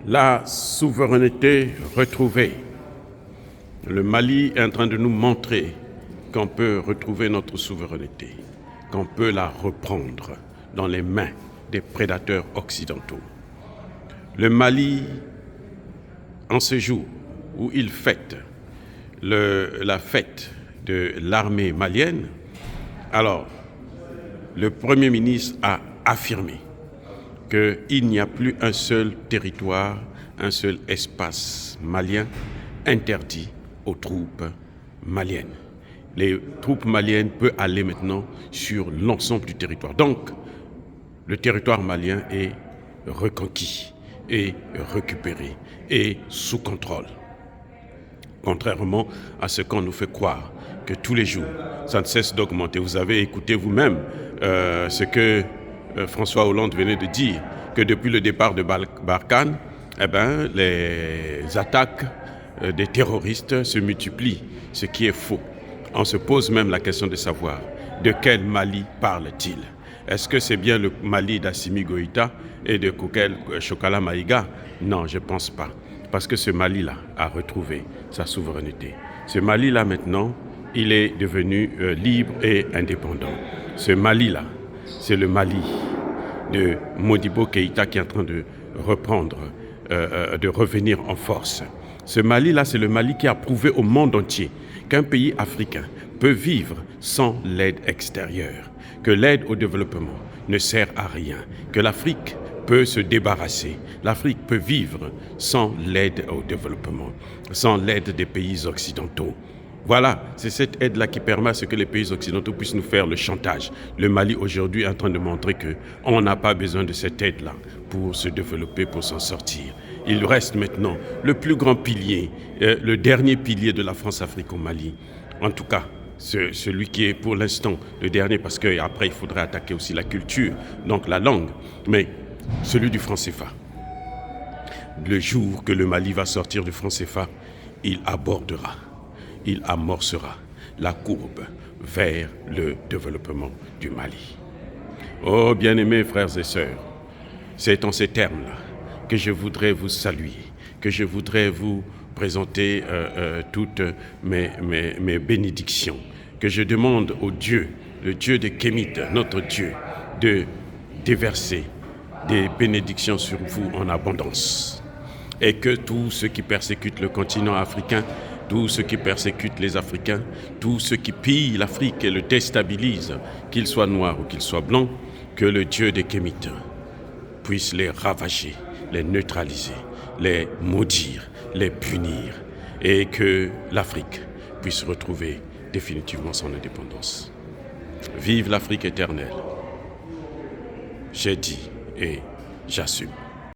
La souveraineté retrouvée. Le Mali est en train de nous montrer qu'on peut retrouver notre souveraineté, qu'on peut la reprendre dans les mains des prédateurs occidentaux. Le Mali, en ce jour où il fête la fête de l'armée malienne, alors le Premier ministre a affirmé qu'il n'y a plus un seul territoire, un seul espace malien interdit aux troupes maliennes. Les troupes maliennes peuvent aller maintenant sur l'ensemble du territoire. Donc, le territoire malien est reconquis et récupéré et sous contrôle. Contrairement à ce qu'on nous fait croire, que tous les jours, ça ne cesse d'augmenter. Vous avez écouté vous-même ce que François Hollande venait de dire, que depuis le départ de Barkhane, les attaques des terroristes se multiplient, ce qui est faux. On se pose même la question de savoir de quel Mali parle-t-il. Est-ce que c'est bien le Mali d'Assimi Goïta et de Kokel Chokala Maïga? Non, je ne pense pas. Parce que ce Mali-là a retrouvé sa souveraineté. Ce Mali-là, maintenant, il est devenu libre et indépendant. Ce Mali-là, c'est le Mali de Modibo Keïta qui est en train de reprendre, de revenir en force. Ce Mali-là, c'est le Mali qui a prouvé au monde entier qu'un pays africain peut vivre sans l'aide extérieure, que l'aide au développement ne sert à rien, que l'Afrique peut se débarrasser. L'Afrique peut vivre sans l'aide au développement, sans l'aide des pays occidentaux. Voilà, c'est cette aide-là qui permet à ce que les pays occidentaux puissent nous faire le chantage. Le Mali aujourd'hui est en train de montrer qu'on n'a pas besoin de cette aide-là pour se développer, pour s'en sortir. Il reste maintenant le plus grand pilier, le dernier pilier de la France-Afrique au Mali. En tout cas, celui qui est pour l'instant le dernier, parce qu'après il faudrait attaquer aussi la culture, donc la langue, mais celui du franc CFA. Le jour que le Mali va sortir du franc CFA, il abordera, il amorcera la courbe vers le développement du Mali. Oh, bien-aimés frères et sœurs, c'est en ces termes-là que je voudrais vous saluer, que je voudrais vous présenter toutes mes bénédictions, que je demande au Dieu, le Dieu de Kémit, notre Dieu, de déverser des bénédictions sur vous en abondance. Et que tous ceux qui persécutent le continent africain, tous ceux qui persécutent les Africains, tous ceux qui pillent l'Afrique et le déstabilisent, qu'ils soient noirs ou qu'ils soient blancs, que le Dieu de Kémit puisse les ravager, les neutraliser, les maudire, les punir, et que l'Afrique puisse retrouver définitivement son indépendance. Vive l'Afrique éternelle. J'ai dit et j'assume.